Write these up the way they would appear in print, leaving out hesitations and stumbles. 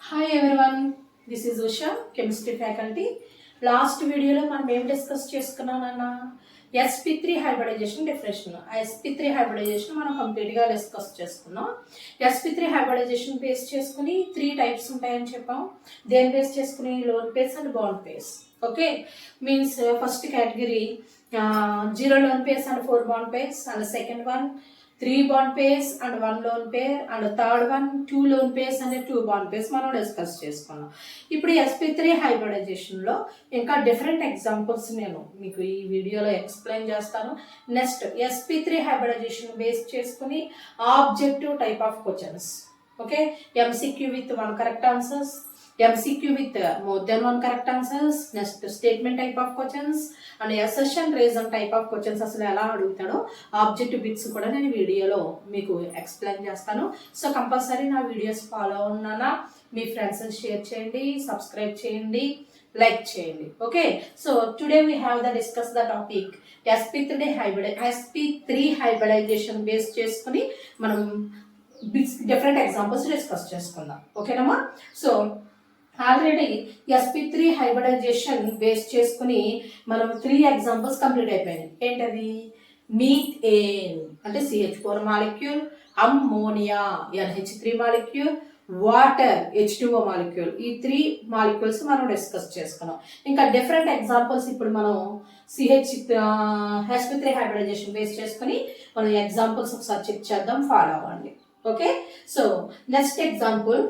Hi everyone, this is Usha, chemistry faculty. Last వీడియోలో మనం ఏం డిస్కస్ చేసుకున్నామన్న sp3 hybridization definition. sp3 hybridization మనం కంప్లీట్గా డిస్కస్ చేసుకున్నాం. sp3 హైబ్రిడైజేషన్ బేస్ చేసుకుని 3 టైప్స్ ఉంటాయని చెప్పాం. దేని బేస్ చేసుకుని lone pairs and bond pairs. Okay, means first category 0 lone pairs and 4 bond pairs, and second one 3 bond pairs and 1 lone pair, and third one 2 lone pairs and 2 bond pairs మనం discuss చేసుకున్నాం. ఇప్పుడు sp3 hybridisation లో ఇంకా different examples నేను మీకు ఈ వీడియోలో explain చేస్తాను. నెక్స్ట్ sp3 హైబ్రిడైజేషన్ బేస్ చేసుకుని objective type of questions. Okay, MCQ with 1 correct answers, MCQ with more than 1 correct answers, next statement type of questions, and assertion reason type of questions అసలు ఎలా అడుగుతాడో objective bits కూడా నేను వీడియోలో మీకు explain చేస్తాను. So compulsory నా videos follow ఉన్నానా, మీ ఫ్రెండ్స్ షేర్ చేయండి, సబ్స్క్రైబ్ చేయండి, లైక్ చేయండి. Okay, so today we have the discuss the topic sp3 hybridization base చేసుకుని మనం డిఫరెంట్ ఎగ్జాంపుల్స్ డిస్కస్ చేసుకుందాం. ఓకేనమ్మా, so already sp3 hybridization base చేసుకుని మనం 3 ఎగ్జాంపుల్స్ కంప్లీట్ అయిపోయినాయి. ఏంటది? మీథేన్ అంటే CH4 molecule, ammonia NH3 molecule, water H2O molecule. ఈ 3 మాలిక్యూల్స్ మనం డిస్కస్ చేసుకున్నాం. ఇంకా డిఫరెంట్ ఎగ్జాంపుల్స్ ఇప్పుడు మనం sp3 హైబ్రిడైజేషన్ బేస్ చేసుకుని మనం ఎగ్జాంపుల్స్ ఒకసారి చెక్ చేద్దాం, ఫాలో అవ్వండి. Okay, so next example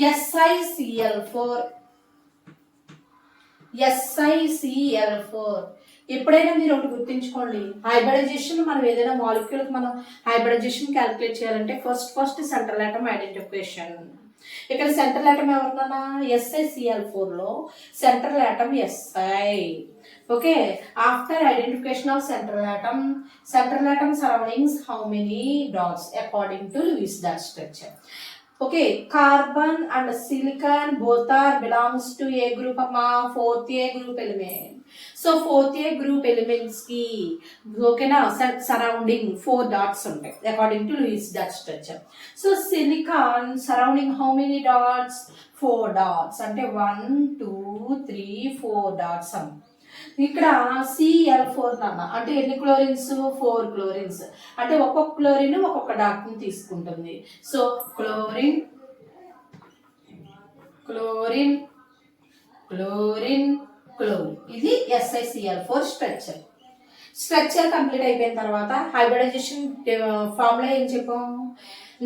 SiCl4. ఎప్పుడైనా మీరు ఒకటి గుర్తుంచుకోండి, హైబ్రిడైజేషన్ మనం ఏదైనా మాలిక్యూల్ మనం హైబ్రిడైజేషన్ క్యాలిక్యులేట్ చేయాలంటే ఫస్ట్ సెంట్రల్ ఆటమ్ ఐడెంటిఫికేషన్. ఇక్కడ సెంట్రల్ ఆటమ్ ఎవరికన్నా SiCl4 లో central atom Si. Okay, after identification of central atom surroundings how many dots according to Lewis dot structure. Okay, carbon and silicon both are belongs to a group of 4th A group element. So 4th A group elements ki okay na surrounding 4 dots untai according to Lewis dot structure. So silicon surrounding how many dots? 4 dots ante 1 2 3 4 dots am. ఇక్కడ Cl4 నాన్న అంటే ఎన్ని chlorines? 4 chlorines. అంటే ఒక్కొక్క chlorine ఒక్కొక్క dot ని తీసుకుంటుంది. So chlorine chlorine chlorine chlorine, ఇది SiCl4 స్ట్రక్చర్ కంప్లీట్ అయిపోయిన తర్వాత హైబ్రిడైజేషన్ ఫార్ములా ఏం చెప్పాం?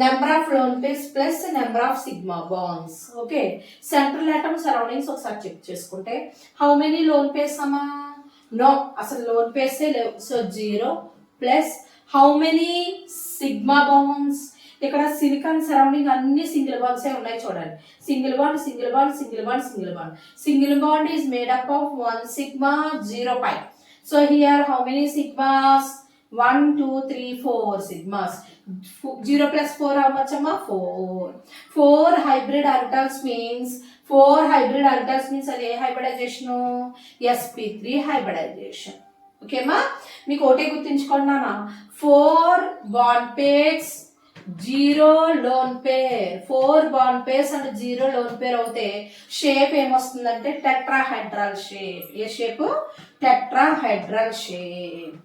Number of lone pairs plus number of sigma bonds. Okay, central atom surroundings ఒకసారి చెక్ చేసుకుంటే హౌ మెనీ లోన్ పేర్స్ అమ్మా? నో, అసలు లోన్ పేర్సే లేవు. So 0 plus how many sigma bonds? ఇక్కడ సిలికాన్ సరౌండింగ్ అన్ని సింగిల్ బాండ్సే ఉన్నాయి చూడండి. Single bond single bond single bond single bond. Single bond is made up of 1 sigma 0 pi. So here how many sigmas? 1 2 3 4 sigmas. 0 plus 4 how much amma? 4. 4 hybrid orbitals means అది ఏ hybridisation? sp3 hybridisation. Okay మా, మీకు ఒకటే గుర్తుంచుకోండి నాన్న, 4 bond pairs 0 lone pair. 4 bond pairs and 0 lone pair అవుతే shape ఏమొస్తుందంటే tetrahedral shape. ఏ shape? Tetrahedral shape.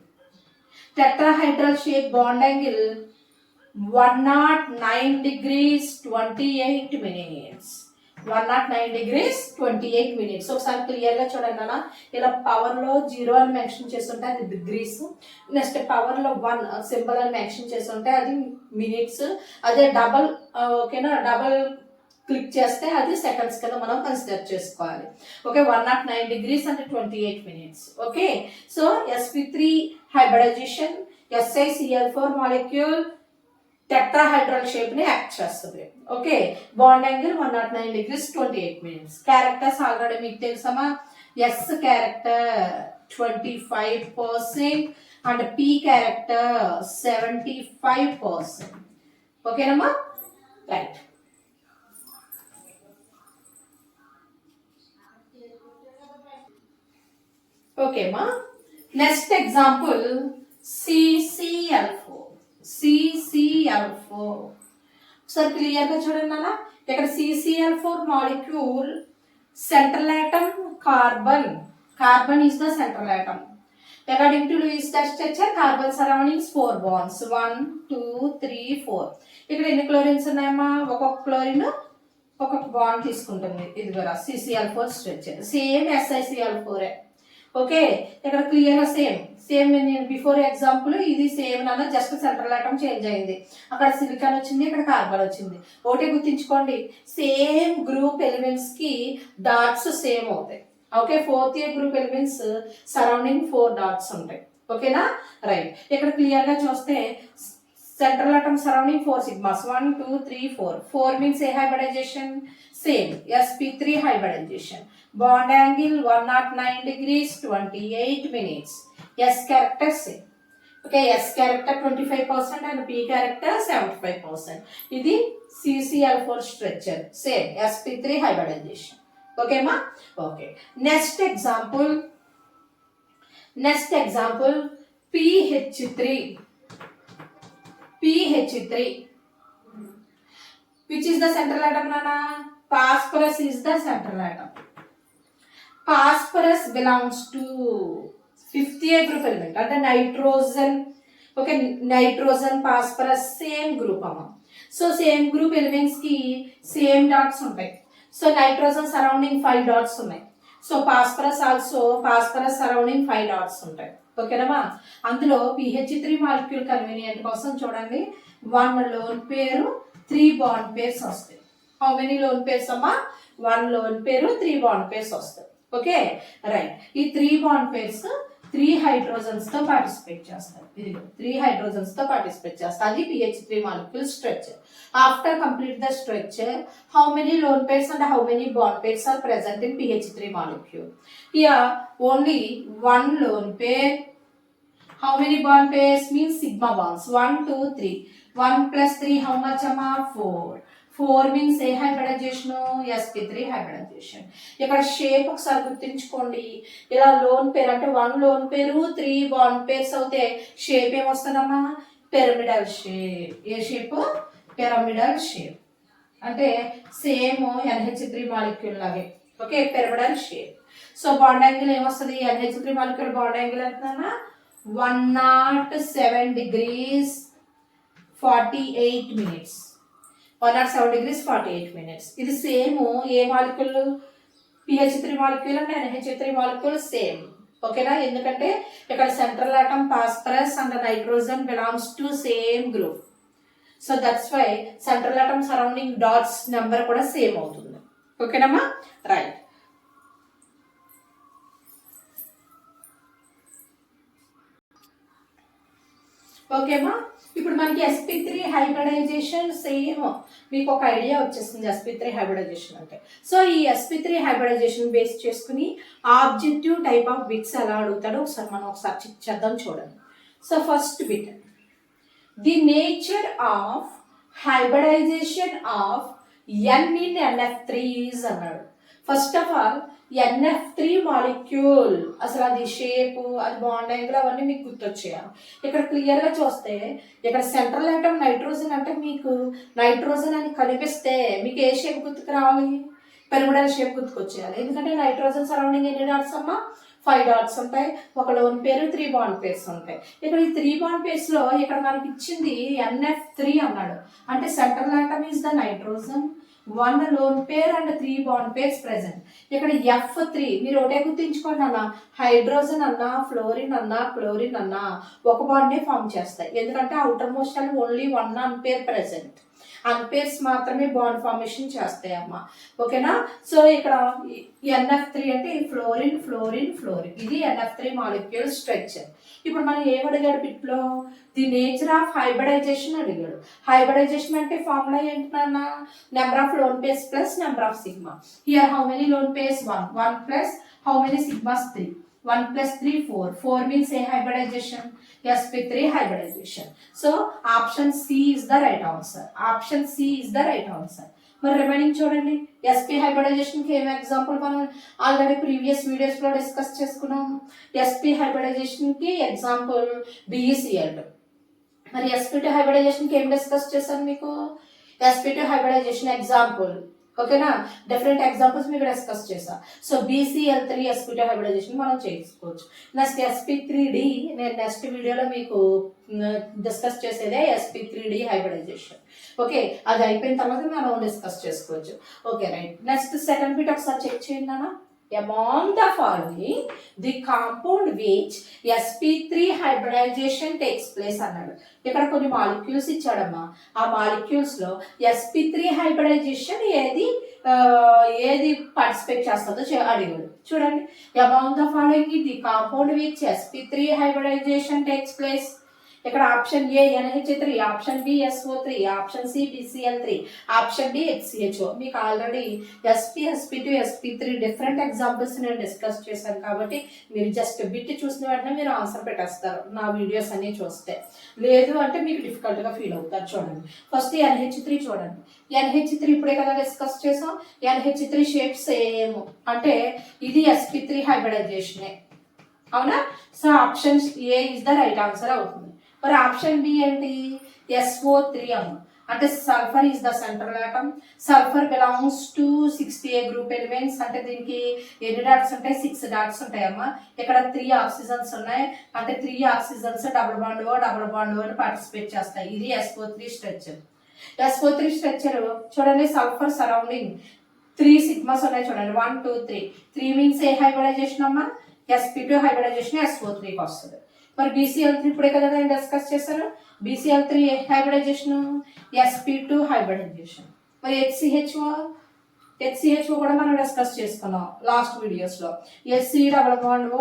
Tetrahedral shape bond angle 109 degrees 28 minutes. 109 degrees 28 minutes. ఒకసారి క్లియర్ గా చూడండి అన్న, ఇలా పవర్ లో 0 అని మెన్షన్ చేస్తుంటే అది డిగ్రీస్, నెక్స్ట్ పవర్ లో 1 సింబల్ అని మెన్షన్ చేస్తుంటే అది మినిట్స్, అదే డబల్ ఓకేనా, డబల్ క్లిక్ చేస్తే అది సెకండ్స్ కింద మనం కన్సిడర్ చేసుకోవాలి. ఓకే, 109 degrees అంటే 28 minutes. Okay, so sp3 hybridization SiCl4 molecule tetrahedral shape ని యాక్ట్ చేస్తుంది. Okay, bond angle 109 degrees 28 minutes. Characters already మీకు తెలుసమ్మా. S character 25% and P character 75%. ఓకేనమ్మా, రైట్. ఓకేమా, next example CCl4. ఒకసారి క్లియర్ గా చూడండి అలా, ఇక్కడ CCl4 molecule central atom carbon is the central atom. According to Lewis structure, carbon surroundings 4 bonds, 1 2 3 4. ఇక్కడ ఎన్ని క్లోరిన్స్ ఉన్నాయమ్మా? ఒక్కొక్క క్లోరిన్ ఒక్కొక్క బాండ్ తీసుకుంటుంది. ఇది కూడా CCl4 structure, same SiCl4. Okay, ఇక్కడ క్లియర్ గా సేమ్ నేను బిఫోర్ ఎగ్జాంపుల్ ఇది సేమ్ నాన్న, జస్ట్ సెంట్రల్ ఆటమ్ చేంజ్ అయింది. అక్కడ సిలికాన్ వచ్చింది, ఇక్కడ కార్బన్ వచ్చింది. ఒకటే గుర్తించుకోండి, సేమ్ గ్రూప్ ఎలిమెంట్స్ కి డాట్స్ సేమ్ అవుతాయి. Okay, 4th year group elements surrounding 4 dots ఉంటాయి. ఓకేనా, రైట్. ఇక్కడ క్లియర్ గా చూస్తే central atom surrounding 4 sigmas, 1 2 3 4. 4 means a hybridization, same sp3 hybridization. Bond angle 109 degrees 28 minutes. S character same. Okay, S character 25% and P character 75%. ఇది CCl4 structure, same sp3 hybridization. Okay ma? Okay. Next example PH3, which is the central atom nana? Phosphorus is the central atom. Phosphorus belongs to 5th year group element, and the nitrogen. Okay, nitrogen, phosphorus same group amma. So same group elements ki same dots untai. So nitrogen surrounding 5 dots unnai. So phosphorus also surrounding 5 dots untai. ఓకేనమ్మా, అందులో PH3 molecule convenient కోసం చూడండి, 1 lone pair 3 bond pairs వస్తాయి. How many lone pairs అమ్మా? 1 lone pair 3 bond pairs వస్తాయి. Okay, right. ఈ 3 bond pairs 3 hydrogens తో participate చేస్తారు. ఇది 3 హైడ్రోజన్స్ తో పార్టిసిపేట్ చేస్తారు. అది PH3 molecule structure. After complete the structure, how many lone pairs and how many bond pairs are present in PH3 molecule? Here only 1 lone pair. How many bond pairs? Means sigma bonds, 1 2 3. 1 plus 3 how much amma? 4. 4 means a hybridization, sp3 hybridization. ఇక్కడ shape ఒకసారి గుర్తుంచుకోండి. ఇలా lone pair అంటే 1 lone pair 3 bond pairs అవుతే shape ఏమొస్తుందమ్మా? Pyramidal shape. ఏ shape? Pyramidal shape. అంటే same NH3 molecule లాగే. Okay, pyramidal shape. So bond angle ఏమొస్తుంది? NH3 మాలిక్యూల్ బాండ్ యాంగిల్ ఎంతనా? 107 degrees 48 minutes. 107 degrees 48 minutes. ఇది సేమ్ ఏ molecule? PH3 molecule and NH3 molecule same. ఓకేనా, ఎందుకంటే ఇక్కడ central atom phosphorus and nitrogen belongs to same group. So that's why central atom surrounding dots number కూడా same అవుతుంది. ఓకేనమ్మా, right. ఓకేమా, ఇప్పుడు మనకి sp3 హైబ్రిడైజేషన్ సేమ్ మీకు ఒక ఐడియా వచ్చేస్తుంది sp3 హైబ్రిడైజేషన్ అంటే. సో ఈ sp3 హైబ్రిడైజేషన్ బేస్ చేసుకుని ఆబ్జెక్టివ్ టైప్ ఆఫ్ బిట్స్ ఎలా అడుగుతాడో మనం ఒకసారి చెక్ చేద్దాం, చూడండి. So first bit, the nature of hybridization of N in NF3 is అన్నాడు. First of all NF3 molecule అసలు అది షేప్, అది బాండ్ యాంగిల్ అవన్నీ మీకు గుర్తొచ్చేయాలి. ఇక్కడ క్లియర్ గా చూస్తే ఇక్కడ సెంట్రల్ ఆటమ్ నైట్రోజన్ అంటే మీకు నైట్రోజన్ అని కనిపిస్తే మీకు ఏ షేప్ గుర్తుకు రావాలి? పిరమిడల్ షేప్ గుర్తుకొచ్చేయాలి. ఎందుకంటే నైట్రోజన్ సరౌండింగ్ ఎన్ని డాట్స్ అమ్మా? 5 డాట్స్ ఉంటాయి. ఒక లోన్ పేరు 3 బాండ్ పేర్స్ ఉంటాయి. ఇక్కడ ఈ 3 బాండ్ పేర్స్ లో ఇక్కడ మనకి ఇచ్చింది NF3 అన్నాడు. అంటే central atom is the nitrogen, 1 lone pair and 3 bond pairs present. ఇక్కడ F3 మీరు ఒకటే గుర్తించుకోండి అన్న, హైడ్రోజన్ అన్నా ఫ్లోరిన్ అన్నా క్లోరిన్ అన్నా ఒక బాండ్ నే ఫామ్ చేస్తాయి. ఎందుకంటే అవుటర్ మోస్ట్ అని ఓన్లీ 1 అన్పేర్ ప్రెసెంట్. అన్పేర్స్ మాత్రమే బాండ్ ఫార్మేషన్ చేస్తాయి అమ్మా. ఓకేనా, సో ఇక్కడ NF3 అంటే ఫ్లోరిన్ ఫ్లోరిన్ ఫ్లోరిన్, ఇది NF3 మాలిక్యూల్ స్ట్రక్చర్. ఇప్పుడు మనం ఏం అడిగాడు బిట్లో? ది నేచర్ ఆఫ్ హైబ్రిడైజేషన్ అడిగాడు. హైబ్రిడైజేషన్ అంటే ఫార్ములా ఏంటన్నా? Number of lone pairs plus number of sigma. Here how many lone pairs? 1 plus how many sigmas? 3. 1 plus 3 4. 4 means a hybridization, sp3 hybridization. So option C is the right answer. Option C is the right answer. మరి remaining చూడండి, sp hybridisation కి ఏం example మనం already previous videos లో discuss చేసుకున్నాం. sp hybridisation కి example BeCl2. మరి sp2 hybridisation కి ఏం డిస్కస్ చేశాను మీకు? sp2 hybridization example. ఓకేనా, డిఫరెంట్ ఎగ్జాంపుల్స్ మీకు డిస్కస్ చేసా. సో BCl3 sp2 హైబ్రిడైజేషన్ మనం చేసుకోవచ్చు. నెక్స్ట్ sp3d, నేను నెక్స్ట్ వీడియోలో మీకు డిస్కస్ చేసేదే sp3d హైబ్రిడైజేషన్. ఓకే, అది అయిపోయిన తర్వాత మనం డిస్కస్ చేసుకోవచ్చు. Okay right. Next second bit ఒకసారి చెక్ చేయండి నాన్న. Among the following, the compound which sp3 hybridization takes place అన్నాడు. ఇక్కడ కొన్ని మాలిక్యూల్స్ ఇచ్చాడమ్మా. ఆ మాలిక్యూల్స్ లో sp3 హైబ్రిడైజేషన్ ఏది పార్టిసిపేట్ చేస్తుందో అడిగాడు. చూడండి, among the following, the compound which sp3 hybridization takes place. ఇక్కడ option A NH3, option B SO3, option C BCl3, option D HCHO. మీకు already sp2 sp3 different examples నేను discuss చేశాను కాబట్టి మీరు జస్ట్ బిట్ చూసిన వెంటనే మీరు ఆన్సర్ పెట్టేస్తారు నా వీడియోస్ అన్ని చూస్తే. లేదు అంటే మీకు డిఫికల్ట్గా ఫీల్ అవుతారు. చూడండి, ఫస్ట్ NH3 చూడండి. NH3 ఇప్పుడే కదా డిస్కస్ చేసాం. NH3 షేప్ సేమ్, అంటే ఇది sp3 హైబ్రిడైజేషనే, అవునా? So option A is the right answer అవుతుంది. మరి ఆప్షన్ బి ఏంటి? SO3 అమ్మ, అంటే sulphur is the central atom. Sulphur belongs to 6A group elements. అంటే దీనికి ఎన్ని డాట్స్ ఉంటాయి? 6 డాట్స్ ఉంటాయమ్మా. ఇక్కడ 3 ఆక్సిజన్స్ ఉన్నాయి, అంటే 3 ఆక్సిజన్స్ డబుల్ బాండ్ అని పార్టిసిపేట్ చేస్తాయి. ఇది SO3 స్ట్రక్చర్. SO3 స్ట్రక్చర్ చూడండి, సల్ఫర్ సరౌండింగ్ 3 సిగ్మాస్ ఉన్నాయి చూడండి, 1 2 3. 3 మీన్స్ ఏ హైబ్రిడైజేషన్ అమ్మా? sp2 హైబ్రిడైజేషన్ SO3కి వస్తుంది. మరి BCl3 ఇప్పుడే కదా నేను డిస్కస్ చేశాను. BCl3 hybridisation sp2 hybridisation. మరి HCHO కూడా మనం డిస్కస్ చేసుకున్నాం లాస్ట్ వీడియోస్లో. SC డబుల్ బాండ్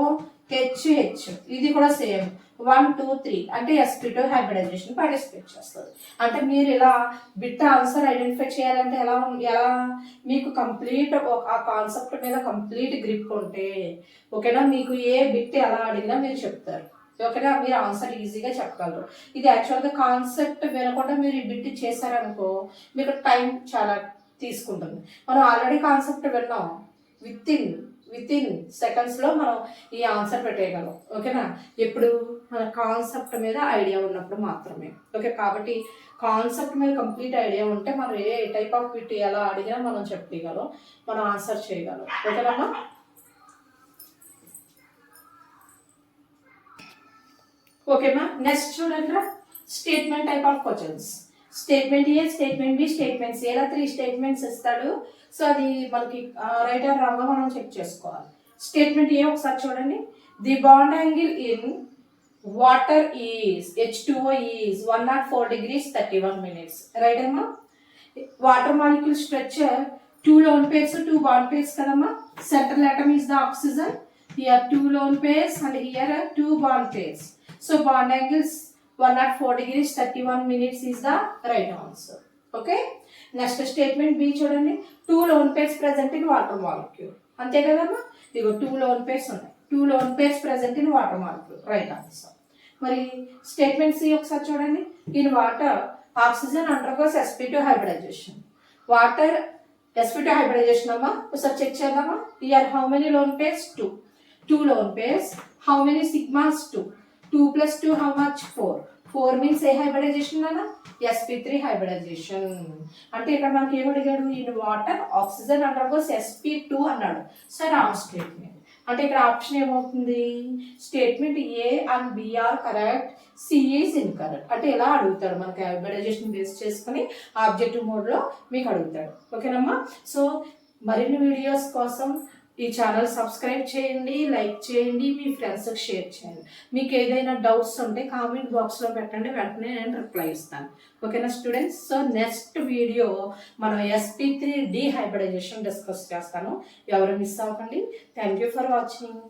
HH, ఇది కూడా సేమ్ 1 2 3, అంటే sp2 హైబ్రిడైజేషన్ పార్టిసిపేట్ చేస్తుంది. అంటే మీరు ఇలా బిట్ ఆన్సర్ ఐడెంటిఫై చేయాలంటే ఎలా మీకు కంప్లీట్ ఆ కాన్సెప్ట్ మీద కంప్లీట్ గ్రిప్ ఉంటే, ఓకేనా, మీకు ఏ బిట్ ఎలా అడిగినా మీరు చెప్తారు. ఓకేనా, మీరు ఆన్సర్ ఈజీగా చెప్పగలరు. ఇది యాక్చువల్గా కాన్సెప్ట్ వినకుండా మీరు ఈ బిట్ చేశారనుకో మీకు టైం చాలా తీసుకుంటుంది. మనం ఆల్రెడీ కాన్సెప్ట్ విన్నాం, విత్ ఇన్ సెకండ్స్లో మనం ఈ ఆన్సర్ పెట్టేయగలం. ఓకేనా, ఎప్పుడు మన కాన్సెప్ట్ మీద ఐడియా ఉన్నప్పుడు మాత్రమే. ఓకే, కాబట్టి కాన్సెప్ట్ మీద కంప్లీట్ ఐడియా ఉంటే మనం ఏ టైప్ ఆఫ్ బిట్ ఎలా అడిగినా మనం చెప్పగలం, మనం ఆన్సర్ చేయగలం. ఓకేనమ్మా. ఓకేమా, నెక్స్ట్ చూడండి రా, statement type of questions. Statement A, statement B, statement C, ఇలా 3 స్టేట్మెంట్స్ ఇస్తాడు. సో అది మనకి రైట్ ఆర్ రాంగ్ మనం చెక్ చేసుకోవాలి. స్టేట్మెంట్ ఏ ఒకసారి చూడండి. The bond angle in water is H2O is 104 degrees 31 minutes. Right అమ్మా. Water molecule structure 2 lone pairs 2 bond pairs కదమ్మా. Central atom is the oxygen. Here 2 lone pairs and here 2 bond pairs. So bond angles 104 degrees 31 minutes is the right answer. Okay. Next statement B చూడండి. 2 lone pairs present in water molecule. అంతే కదమ్మా. ఇగో 2 lone pairs ఉన్నాయి. 2 lone pairs present in water molecule. Right answer. మరి statement C ఒకసారి చూడండి. In water oxygen undergoes sp2 hybridization. Water sp2 hybridization అమ్మా. ఒకసారి check చేద్దామా. Here how many lone pairs? 2 lone pairs. How many sigmas? 2. 2 plus 2 how much? 4. 4 means ఏ hybridization అన్న? sp3 hybridisation. అంటే ఇక్కడ మనకి ఏం అడిగాడు? In water oxygen undergoes sp2 అన్నాడు. So wrong statement. అంటే ఇక్కడ ఆప్షన్ ఏమవుతుంది? Statement A and B are correct, C is incorrect. అంటే ఎలా అడుగుతాడు మనకి హైబ్రిడైజేషన్ బేస్ చేసుకుని ఆబ్జెక్టివ్ మోడ్లో మీకు అడుగుతాడు. ఓకేనమ్మా. సో మరిన్ని వీడియోస్ కోసం ఈ ఛానల్ సబ్స్క్రైబ్ చేయండి, లైక్ చేయండి, మీ ఫ్రెండ్స్కి షేర్ చేయండి. మీకు ఏదైనా డౌట్స్ ఉంటే కామెంట్ బాక్స్లో పెట్టండి, వెంటనే నేను రిప్లై ఇస్తాను. ఓకేనా స్టూడెంట్స్. సో నెక్స్ట్ వీడియో మనం sp3d హైబ్రిడైజేషన్ డిస్కస్ చేస్తాను. ఎవరు మిస్ అవ్వకండి. Thank you for watching.